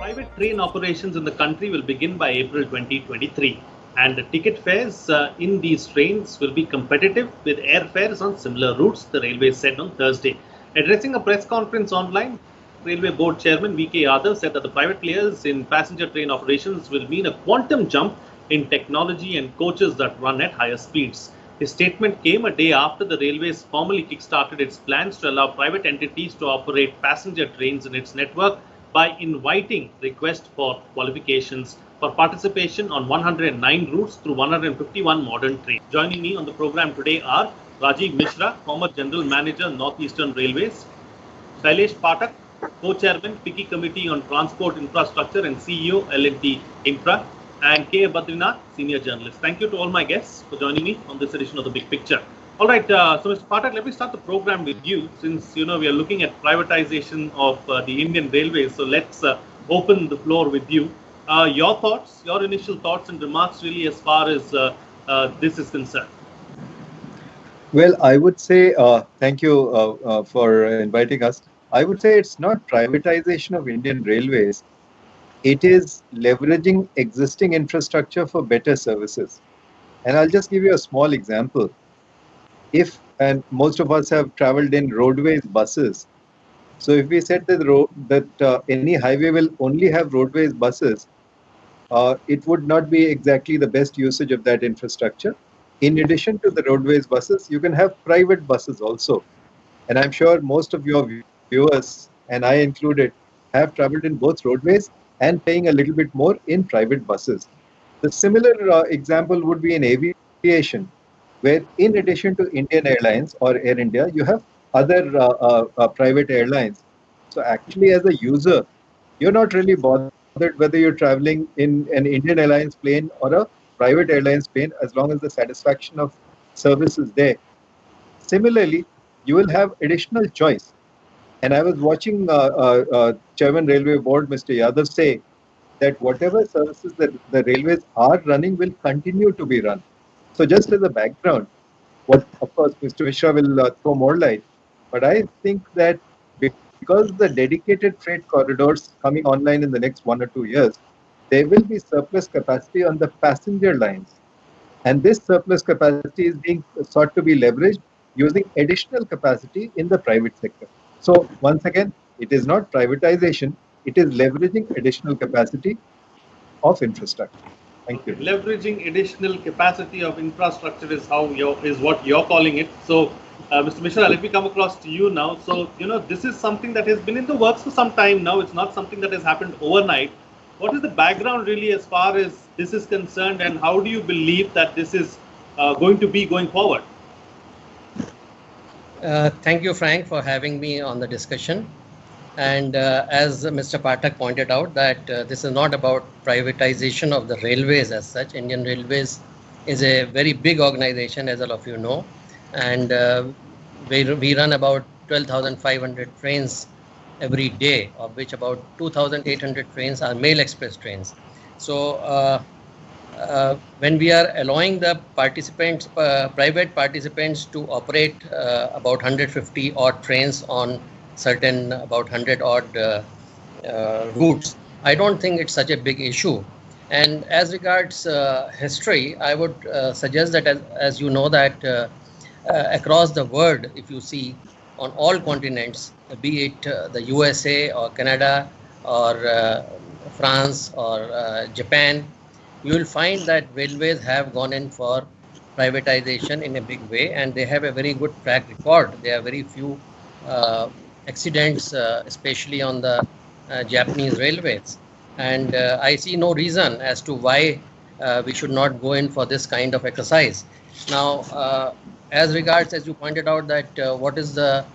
Private train operations in the country will begin by April 2023, and the ticket fares in these trains will be competitive with airfares on similar routes, the railway said on Thursday. Addressing a press conference online, Railway Board Chairman V.K. Yadav said that the private players in passenger train operations will mean a quantum jump in technology and coaches that run at higher speeds. His statement came a day after the railways formally kick-started its plans to allow private entities to operate passenger trains in its network by inviting requests for qualifications for participation on 109 routes through 151 modern trains. Joining me on the program today are Rajiv Mishra, former General Manager, Northeastern Railways; Shailesh Pathak, Co-Chairman, Picky Committee on Transport Infrastructure and CEO, L&T Infra; and K. Badrinath, Senior Journalist. Thank you to all my guests for joining me on this edition of The Big Picture. All right, so Mr. Pathak, let me start the program with you, since we are looking at privatization of the Indian Railways. So let's open the floor with you. Your thoughts, your initial thoughts and remarks, really, as far as this is concerned. Well, I would say thank you for inviting us. I would say it's not privatization of Indian Railways. It is leveraging existing infrastructure for better services. And I'll just give you a small example. And most of us have traveled in roadways buses. So if we said that any highway will only have roadways buses, it would not be exactly the best usage of that infrastructure. In addition to the roadways buses, you can have private buses also. And I'm sure most of your viewers, and I included, have traveled in both roadways and paying a little bit more in private buses. The similar example would be in aviation, where in addition to Indian Airlines or Air India, you have other private airlines. So actually, as a user, you're not really bothered whether you're traveling in an Indian Airlines plane or a private airlines plane, as long as the satisfaction of service is there. Similarly, you will have additional choice. And I was watching Chairman Railway Board, Mr. Yadav, say that whatever services that the railways are running will continue to be run. So just as a background, of course, Mr. Mishra will throw more light, but I think that because the dedicated freight corridors coming online in the next 1 or 2 years, there will be surplus capacity on the passenger lines. And this surplus capacity is being sought to be leveraged using additional capacity in the private sector. So once again, it is not privatization, it is leveraging additional capacity of infrastructure. Thank you. Leveraging additional capacity of infrastructure is what you're calling it. So, Mr. Mishra, let me come across to you now. So, this is something that has been in the works for some time now. It's not something that has happened overnight. What is the background really as far as this is concerned, and how do you believe that this is going to be going forward? Thank you, Frank, for having me on the discussion. And as Mr. Pathak pointed out, that this is not about privatization of the railways as such. Indian Railways is a very big organization, as all of you know, and we run about 12,500 trains every day, of which about 2,800 trains are mail express trains. So when we are allowing the participants, private participants, to operate about 150 odd trains on certain about 100 odd routes, I don't think it's such a big issue. And as regards history, I would suggest that as you know that across the world, if you see on all continents, be it the USA or Canada or France or Japan, you will find that railways have gone in for privatization in a big way, and they have a very good track record. There are very few accidents, especially on the Japanese railways. And I see no reason as to why we should not go in for this kind of exercise. Now, as regards, as you pointed out, that what is the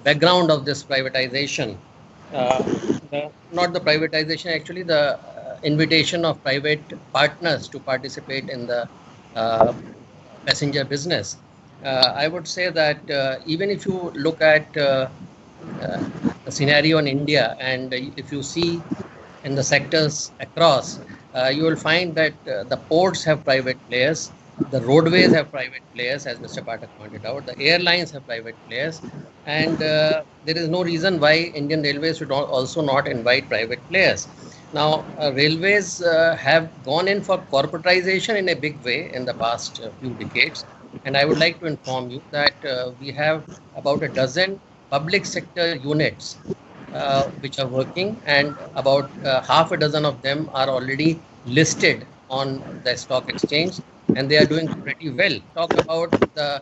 background of this privatization? Not the privatization, actually the invitation of private partners to participate in the passenger business. I would say that even if you look at the scenario in India, and if you see in the sectors across, you will find that the ports have private players, The roadways have private players, as Mr. Patak pointed out. The airlines have private players, and there is no reason why Indian Railways should also not invite private players. Now, railways have gone in for corporatization in a big way in the past few decades, and I would like to inform you that we have about a dozen public sector units which are working, and about half a dozen of them are already listed on the stock exchange, and they are doing pretty well. Talk about the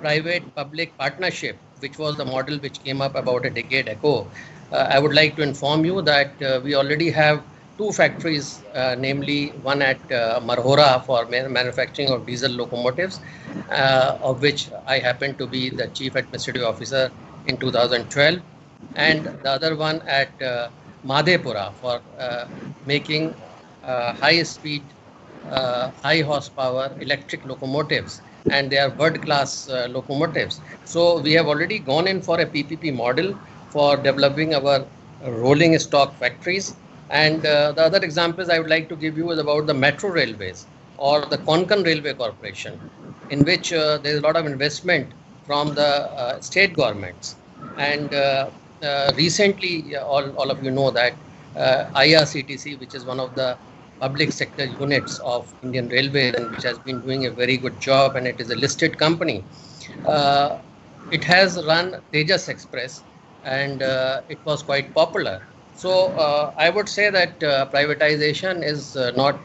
private public partnership, which was the model which came up about a decade ago. I would like to inform you that we already have two factories, namely one at Marhora for manufacturing of diesel locomotives, of which I happen to be the chief administrative officer in 2012, and the other one at Madhepura for making high speed, high horsepower electric locomotives, and they are world class locomotives. So we have already gone in for a PPP model for developing our rolling stock factories. And the other examples I would like to give you is about the metro railways or the Konkan Railway Corporation, in which there is a lot of investment from the state governments. And recently, all of you know that IRCTC, which is one of the public sector units of Indian Railways, and which has been doing a very good job, and it is a listed company. Uh, it has run Tejas Express, and it was quite popular. So I would say that privatization is not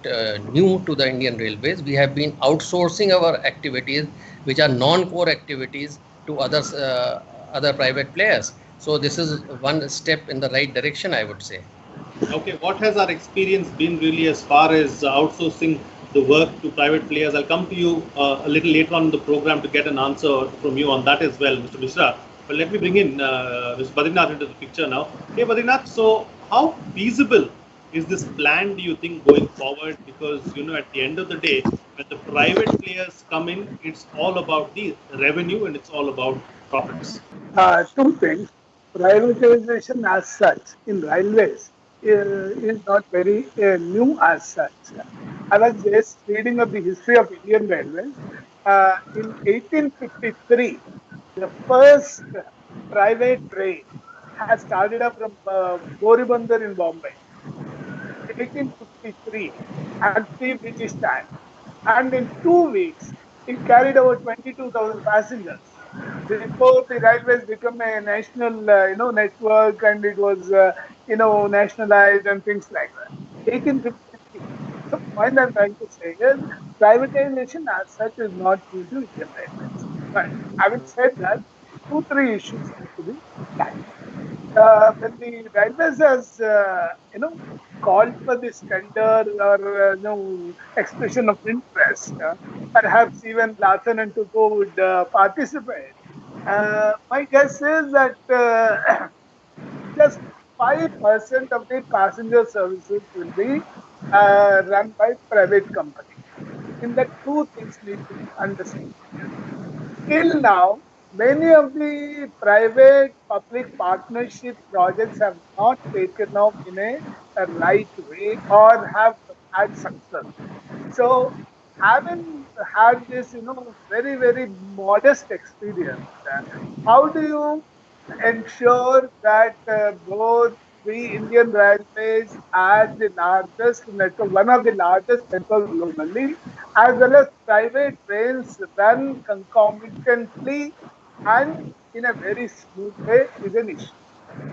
new to the Indian Railways. We have been outsourcing our activities, which are non-core activities, to other private players. So this is one step in the right direction, I would say. Okay, what has our experience been really as far as outsourcing the work to private players? I'll come to you a little later on in the program to get an answer from you on that as well, Mr. Mishra. But let me bring in Mr. Badrinath into the picture now. Hey, Badrinath, so how feasible is this plan, do you think, going forward? Because, at the end of the day, when the private players come in, it's all about the revenue and it's all about profits. Two things. Privatization as such in railways is not very new as such. I was just reading of the history of Indian Railways. In 1853, the first private train has started up from Boribandar in Bombay. 1853 at pre-British time. And in 2 weeks, it carried over 22,000 passengers. Before the railways become a national, network, and it was, nationalized and things like that. 1853. So, point I'm trying to say is privatization as such is not due to Indian Railways. But having said that, two, three issues need to be tackled. When the railways has, called for this tender or expression of interest, perhaps even Larsen and Toubro would participate. My guess is that just 5% of the passenger services will be run by private companies. In that, two things need to be understood. Till now, many of the private public partnership projects have not taken off in a right way or have had success. So, having had this, very, very modest experience, how do you ensure that both the Indian Railways as the largest network, one of the largest networks globally, as well as private trains run concomitantly and in a very smooth way is an issue.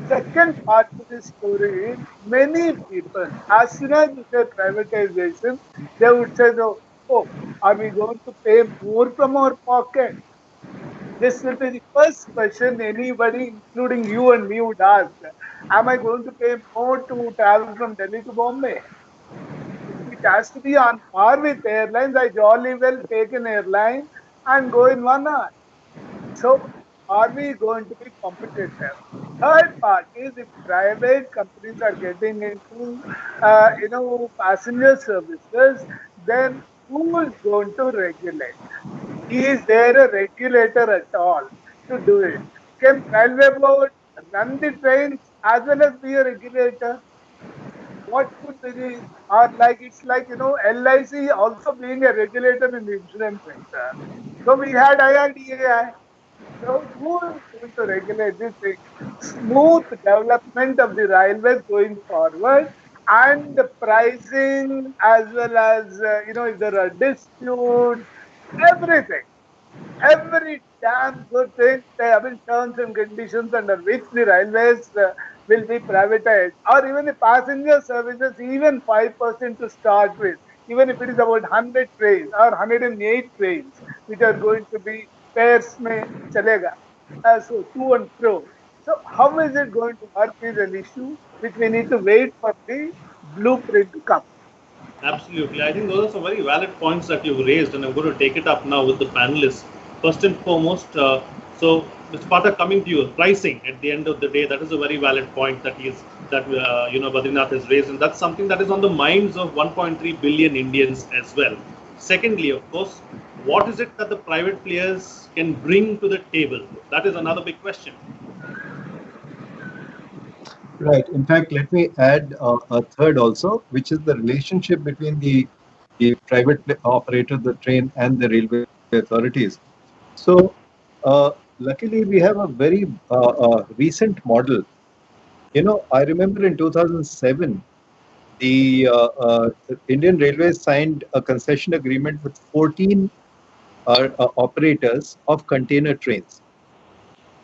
Second part to this story is many people, as soon as you say privatization, they would say, oh, are we going to pay more from our pocket? This will be the first question anybody, including you and me, would ask. Am I going to pay more to travel from Delhi to Bombay? If it has to be on par with airlines, I jolly well take an airline and go in 1 hour. So, are we going to be competitive? Third part is if private companies are getting into, passenger services, then who is going to regulate? Is there a regulator at all to do it? Can railway board run the trains as well as be a regulator? what could be the, or like it's like, LIC also being a regulator in the insurance sector. So we had IRDAI. So who is going to regulate this thing? Smooth development of the railways going forward, and the pricing as well as, if there are disputes, everything. Every damn good thing, they have been terms and conditions under which the railways will be privatized, or even the passenger services, even 5% to start with, even if it is about 100 trains or 108 trains, which are going to be pairs mein chalega, so to and fro. So how is it going to work is an issue which we need to wait for the blueprint to come. Absolutely. I think those are some very valid points that you've raised, and I'm going to take it up now with the panelists. First and foremost, so Mr. Pathak, coming to you, pricing at the end of the day, that is a very valid point that Badrinath has raised, and that's something that is on the minds of 1.3 billion Indians as well. Secondly, of course, what is it that the private players can bring to the table? That is another big question. Right. In fact, let me add a third also, which is the relationship between the private operator, the train, and the railway authorities. So, luckily, we have a very recent model. I remember in 2007, the Indian Railways signed a concession agreement with 14 operators of container trains.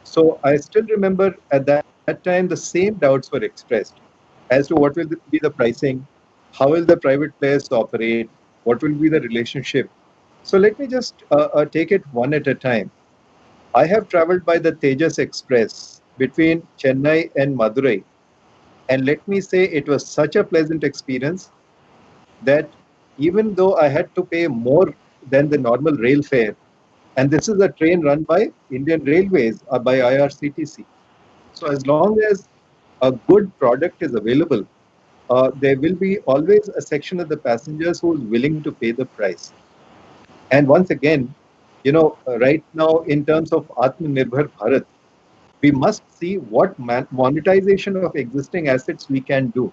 So I still remember at that time the same doubts were expressed as to what will be the pricing, how will the private players operate, what will be the relationship. So let me just take it one at a time. I have traveled by the Tejas Express between Chennai and Madurai, and let me say it was such a pleasant experience that even though I had to pay more than the normal rail fare, and this is a train run by Indian Railways or by IRCTC. So as long as a good product is available, there will be always a section of the passengers who is willing to pay the price. And once again, right now in terms of Atmanirbhar Bharat, we must see what monetization of existing assets we can do.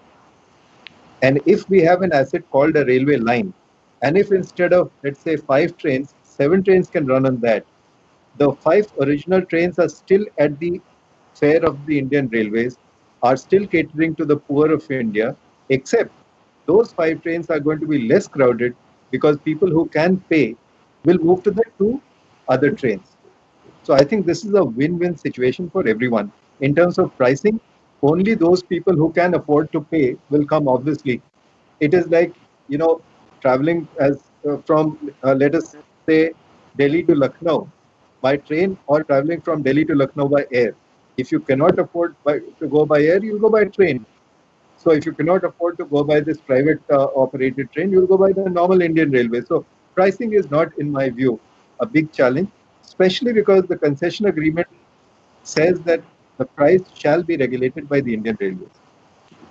And if we have an asset called a railway line, and if instead of, let's say, 5 trains, 7 trains can run on that, the 5 original trains are still at the fare of the Indian Railways, are still catering to the poor of India, except those 5 trains are going to be less crowded because people who can pay will move to the 2 other trains. So I think this is a win-win situation for everyone. In terms of pricing, only those people who can afford to pay will come, obviously. It is like, traveling as from, let us say, Delhi to Lucknow by train, or traveling from Delhi to Lucknow by air. If you cannot afford to go by air, you'll go by train. So if you cannot afford to go by this private operated train, you'll go by the normal Indian Railway. So pricing is not, in my view, a big challenge, especially because the concession agreement says that the price shall be regulated by the Indian Railways.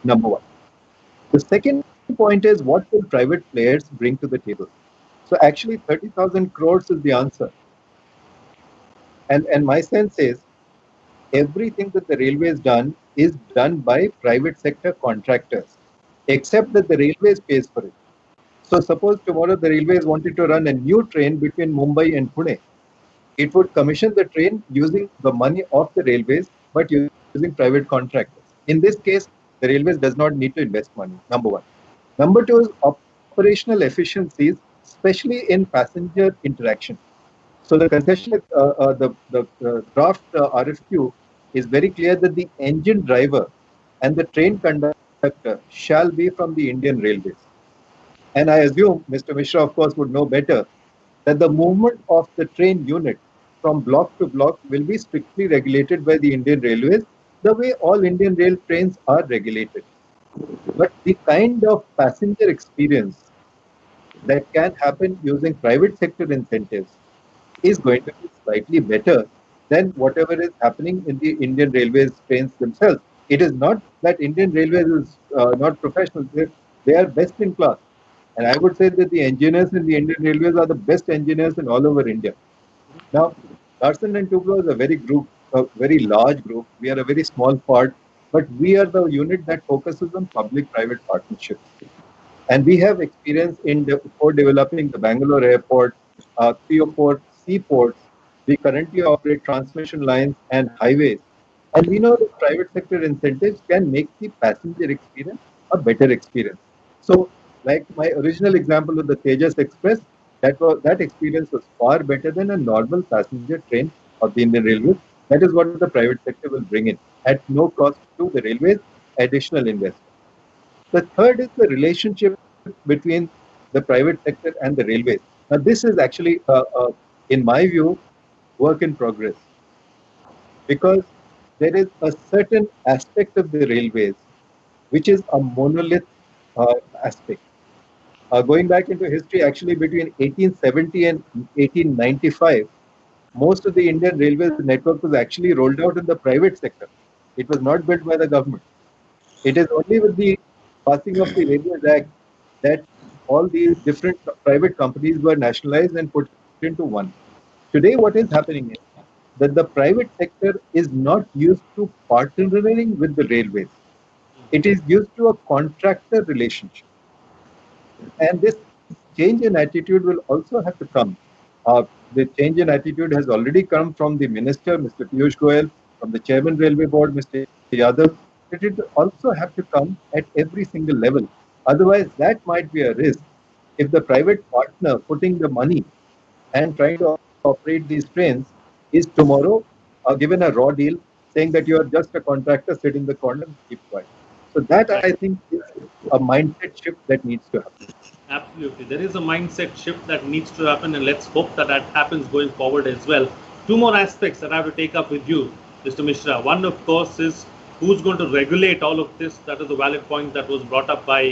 Number one. The second point is, what will private players bring to the table? So actually 30,000 crores is the answer. And my sense is, everything that the railway has done is done by private sector contractors, except that the railways pays for it. So suppose tomorrow the railways wanted to run a new train between Mumbai and Pune. It would commission the train using the money of the railways, but using private contractors. In this case, the railways does not need to invest money, number one. Number two is operational efficiencies, especially in passenger interaction. So the concession, the draft RFQ is very clear that the engine driver and the train conductor shall be from the Indian Railways. And I assume Mr. Mishra, of course, would know better that the movement of the train unit from block to block will be strictly regulated by the Indian Railways, the way all Indian rail trains are regulated. But the kind of passenger experience that can happen using private sector incentives is going to be slightly better than whatever is happening in the Indian Railways trains themselves. It is not that Indian Railways is not professional. They are best in class. And I would say that the engineers in the Indian Railways are the best engineers in all over India. Now, Larsen and Toubro is a very large group. We are a very small part, but we are the unit that focuses on public-private partnerships. And we have experience in co-developing the Bangalore airport, 3 or 4 seaports. We currently operate transmission lines and highways. And we know that private sector incentives can make the passenger experience a better experience. So, like my original example of the Tejas Express, that experience was far better than a normal passenger train of the Indian Railways. That is what the private sector will bring in at no cost to the railways, additional investment. The third is the relationship between the private sector and the railways. Now, this is actually, in my view, work in progress, because there is a certain aspect of the railways which is a monolith aspect. Going back into history, actually between 1870 and 1895, most of the Indian railways network was actually rolled out in the private sector. It was not built by the government. It is only with the passing of the Railways Act that all these different private companies were nationalized and put into one. Today, what is happening is that the private sector is not used to partnering with the railways. It is used to a contractor relationship. And this change in attitude will also have to come. The change in attitude has already come from the minister, Mr. Piyush Goyal, from the chairman railway board, Mr. Yadav. But it will also have to come at every single level. Otherwise, that might be a risk. If the private partner putting the money and trying to operate these trains is tomorrow given a raw deal saying that you are just a contractor, sit in the corner and keep quiet. So that, I think, is a mindset shift that needs to happen. Absolutely. There is a mindset shift that needs to happen, and let's hope that that happens going forward as well. Two more aspects that I have to take up with you, Mr. Mishra. One, of course, is who's going to regulate all of this. That is a valid point that was brought up by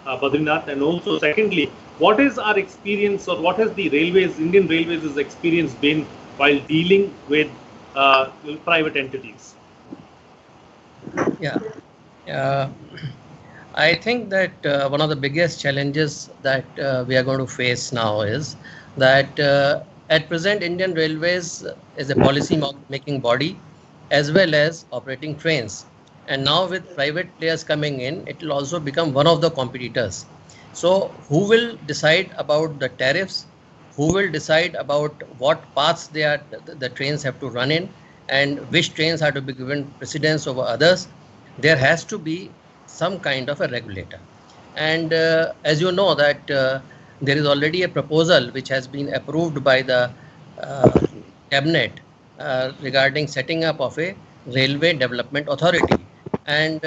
Badrinath. And also, secondly, what is our experience, or what has the railways, Indian Railways' experience been while dealing with private entities? Yeah. I think that one of the biggest challenges that we are going to face now is that at present Indian Railways is a policy making body as well as operating trains. And now with private players coming in, it will also become one of the competitors. So who will decide about the tariffs? Who will decide about what paths the trains have to run in, and which trains are to be given precedence over others? There has to be some kind of a regulator. And as you know that there is already a proposal which has been approved by the cabinet regarding setting up of a railway development authority. And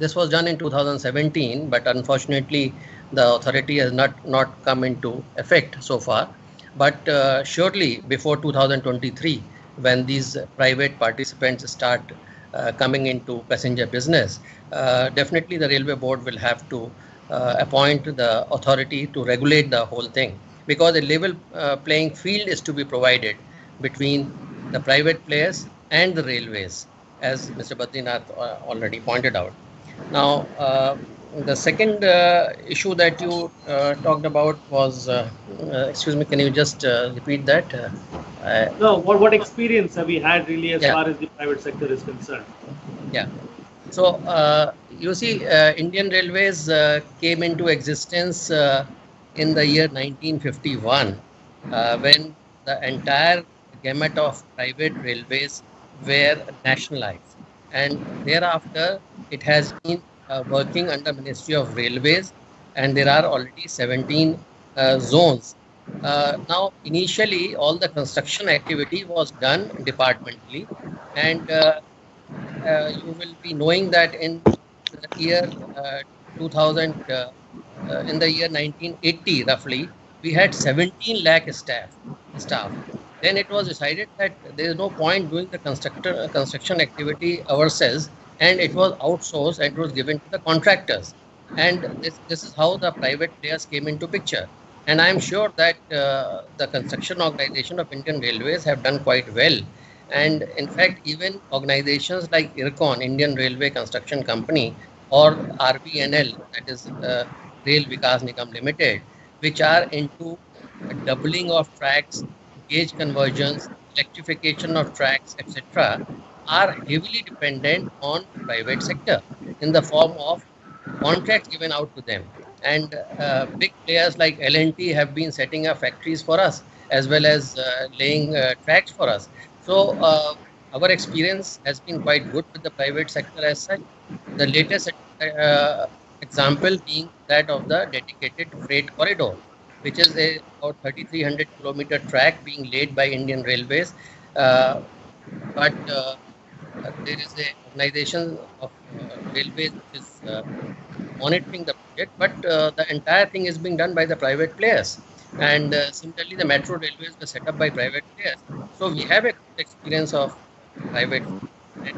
this was done in 2017, but unfortunately the authority has not come into effect so far. But surely before 2023, when these private participants start coming into passenger business, definitely the railway board will have to appoint the authority to regulate the whole thing, because a level playing field is to be provided between the private players and the railways, as Mr. Badrinath already pointed out. Now, the second issue that you talked about was, excuse me, can you just repeat that? No, what experience have we had really as Yeah. far as the private sector is concerned? Yeah. So, you see, Indian Railways came into existence in the year 1951, when the entire gamut of private railways were nationalized. And thereafter, it has been working under Ministry of Railways, and there are already 17 zones. Now, initially, all the construction activity was done departmentally, and you will be knowing that in the year 2000, in the year 1980, roughly, we had 17 lakh staff. Then it was decided that there is no point doing the construction activity ourselves, and it was outsourced and it was given to the contractors. And this is how the private players came into picture. And I am sure that the construction organization of Indian Railways have done quite well. And in fact, even organizations like IRCON, Indian Railway Construction Company, or RVNL, that is Rail Vikas Nigam Limited, which are into doubling of tracks, gauge conversions, electrification of tracks, etc. are heavily dependent on private sector in the form of contracts given out to them. And big players like L&T have been setting up factories for us as well as laying tracks for us. So our experience has been quite good with the private sector as such. The latest example being that of the dedicated freight corridor, which is a about 3,300-kilometer track being laid by Indian Railways. Uh, but there is a organization of railways which is monitoring the project, but the entire thing is being done by the private players. And similarly, the metro railways were set up by private players. So we have a good experience of private, and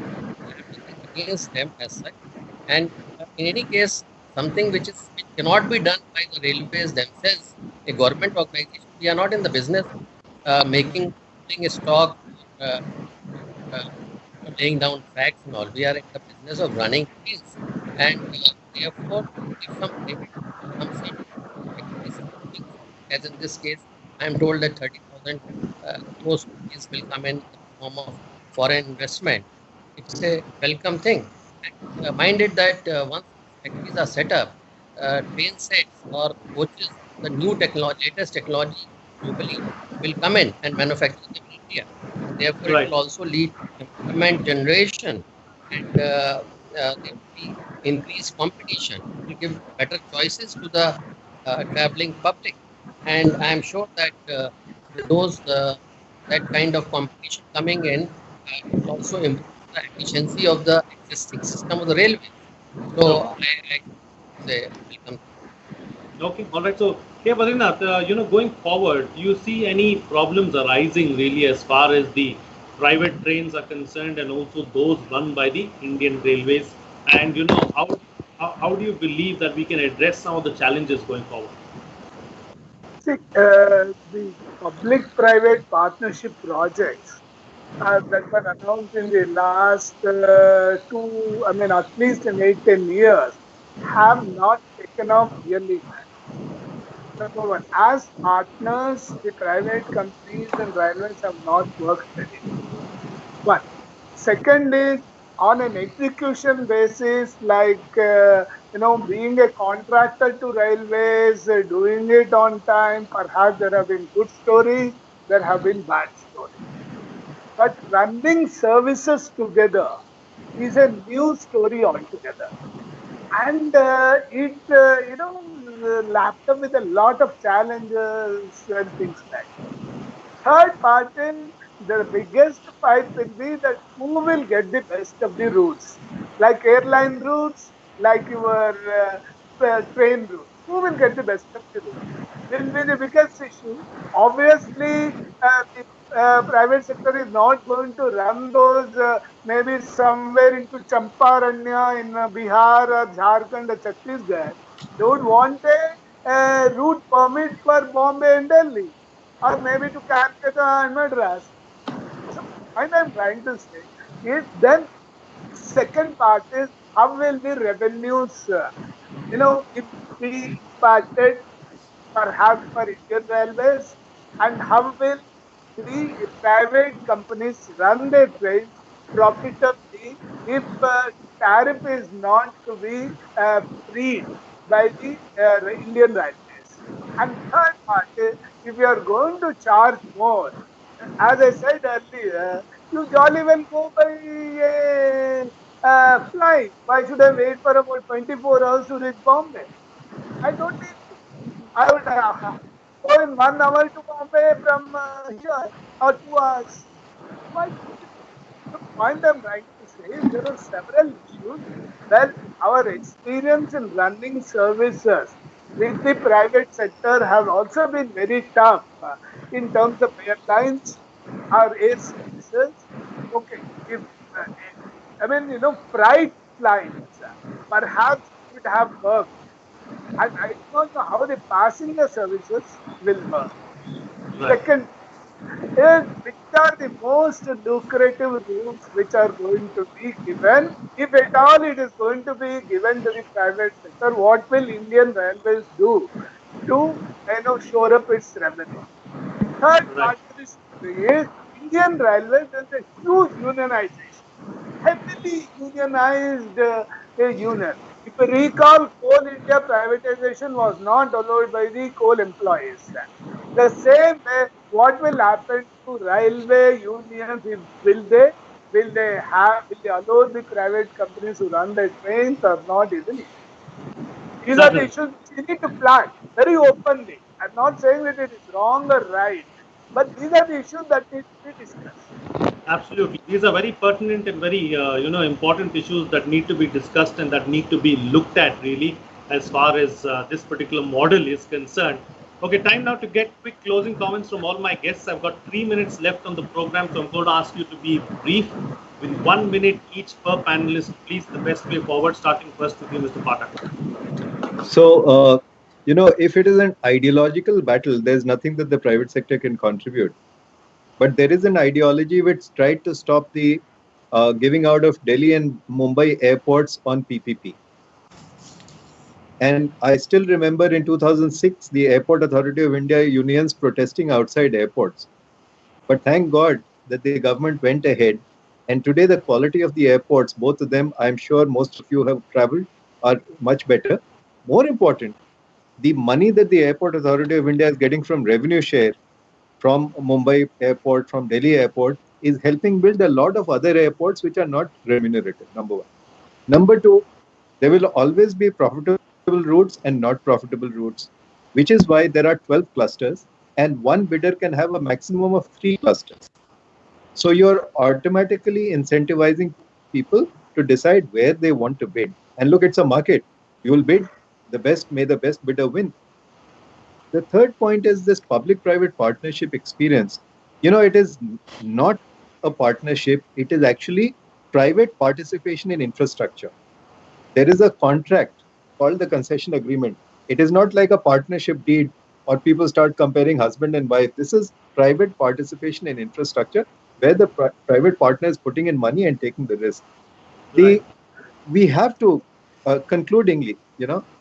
I have nothing against them as such. And in any case, something which cannot be done by the railways themselves, a government organization. We are not in the business of making a stock. Uh, uh, laying down tracks and all. We are in the business of running trains, and therefore, if some private comes in, factories something, as in this case, I am told that 30,000 crores rupees will come in the form of foreign investment. It's a welcome thing. And mind it that once factories are set up, train sets or coaches, the new technology, latest technology globally will come in and manufacture them in India. Therefore, it Right. will also lead to employment generation, and there will be increased competition. It will give better choices to the traveling public. And I am sure that with those that kind of competition coming in, it will also improve the efficiency of the existing system of the railways. So Okay. I say welcome. Okay. All right. So, hey, Badrinath, going forward, do you see any problems arising really as far as the private trains are concerned, and also those run by the Indian Railways? And how do you believe that we can address some of the challenges going forward? See, the public-private partnership projects that were announced in the last I mean, at least in 8, 10 years, have not taken off really well. Number one, as partners, the private companies and railways have not worked very well. Second is on an execution basis, like being a contractor to railways, doing it on time. Perhaps there have been good stories, there have been bad stories. But running services together is a new story altogether. And lapped up with a lot of challenges and things like that. Third part is the biggest fight will be that who will get the best of the routes, like airline routes, like your train routes. Who will get the best of the routes? Will be the biggest issue. Obviously, the private sector is not going to run those maybe somewhere into Champaranya in Bihar or Jharkhand or Chhattisgarh. They would want a route permit for Bombay and Delhi, or maybe to Calcutta and Madras. So, what I'm trying to say is then second part is how will the revenues, be impacted perhaps for Indian Railways, and how will the private companies run their trains profitably if tariff is not to be freed by the Indian Railways. And third part is if you are going to charge more, as I said earlier, you jolly well go by a flight. Why should I wait for about 24 hours to reach Bombay? I don't need to. I would go in 1 hour to Bombay from here, or 2 hours. Why should it? The point I'm trying to say is there are several issues where our experience in running services with the private sector have also been very tough in terms of airlines or air services. Okay, if I mean, freight lines perhaps would have worked. I do not know how the passenger services will work. Right. Second, is which are the most lucrative routes which are going to be given? If at all it is going to be given to the private sector, what will Indian Railways do to shore up its revenue? Third Right. part of the story is Indian Railways is a huge unionization. heavily unionized union. If you recall, Coal India privatization was not allowed by the coal employees. The same way, what will happen to railway unions? Will they allow the private companies to run the trains or not? Is an issue. These are the Certainly. issues which we need to plan very openly. I'm not saying that it is wrong or right, but these are the issues that need to be discussed. Absolutely. These are very pertinent and very, important issues that need to be discussed and that need to be looked at really as far as this particular model is concerned. Okay, time now to get quick closing comments from all my guests. I've got 3 minutes left on the program, so I'm going to ask you to be brief with 1 minute each per panelist. Please, the best way forward, starting first with you, Mr. Pathak. So, if it is an ideological battle, there's nothing that the private sector can contribute. But there is an ideology which tried to stop the giving out of Delhi and Mumbai airports on PPP. And I still remember in 2006, the Airport Authority of India unions protesting outside airports. But thank God that the government went ahead. And today, the quality of the airports, both of them, I'm sure most of you have traveled, are much better. More important, the money that the Airport Authority of India is getting from revenue share from Mumbai airport, from Delhi airport, is helping build a lot of other airports which are not remunerative, number one. Number two, there will always be profitable routes and not profitable routes, which is why there are 12 clusters and one bidder can have a maximum of 3 clusters. So you're automatically incentivizing people to decide where they want to bid. And look, it's a market. You will bid the best, may the best bidder win. The third point is this public-private partnership experience. It is not a partnership. It is actually private participation in infrastructure. There is a contract called the concession agreement. It is not like a partnership deed or people start comparing husband and wife. This is private participation in infrastructure where the private partner is putting in money and taking the risk. Right. We have to, concludingly,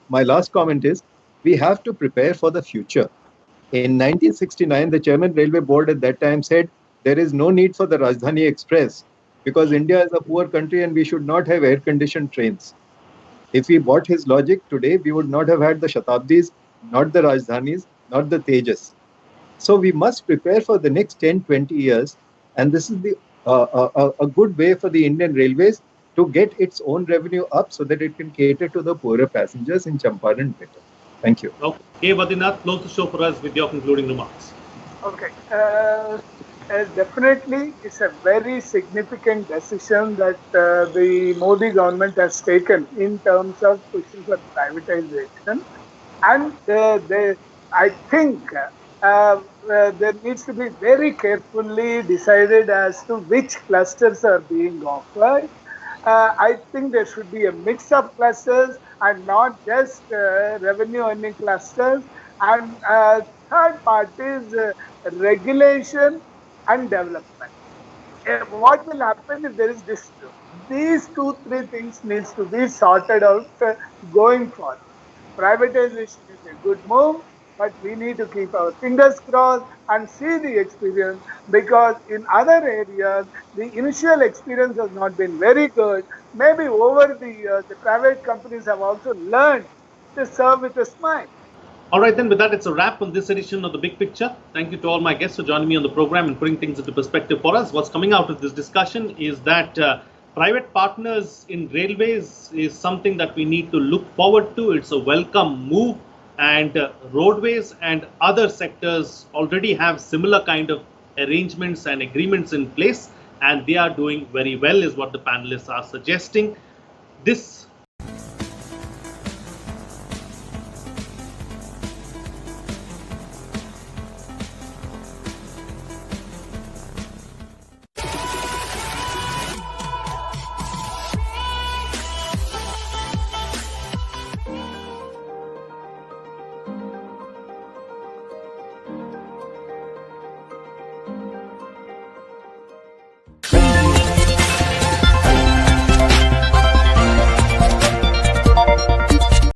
my last comment is, we have to prepare for the future. In 1969, the Chairman Railway Board at that time said, there is no need for the Rajdhani Express because India is a poor country and we should not have air-conditioned trains. If we bought his logic today, we would not have had the Shatabdis, not the Rajdhanis, not the Tejas. So we must prepare for the next 10, 20 years. And this is a good way for the Indian Railways to get its own revenue up so that it can cater to the poorer passengers in Champaran better. Thank you. Okay, Badrinath, close the show for us with your concluding remarks. Okay. Definitely, it's a very significant decision that the Modi government has taken in terms of pushing for privatization. And I think there needs to be very carefully decided as to which clusters are being offered. I think there should be a mix of clusters and not just revenue earning clusters. And third part is regulation and development. What will happen if there is dispute? These 2-3 things needs to be sorted out going forward. Privatization is a good move, but we need to keep our fingers crossed and see the experience, because in other areas the initial experience has not been very good. Maybe over the years the private companies have also learned to serve with a smile. All right, then with that, it's a wrap on this edition of The Big Picture. Thank you to all my guests for joining me on the program and putting things into perspective for us. What's coming out of this discussion is that private partners in railways is something that we need to look forward to. It's a welcome move, and roadways and other sectors already have similar kind of arrangements and agreements in place, and they are doing very well is what the panelists are suggesting. This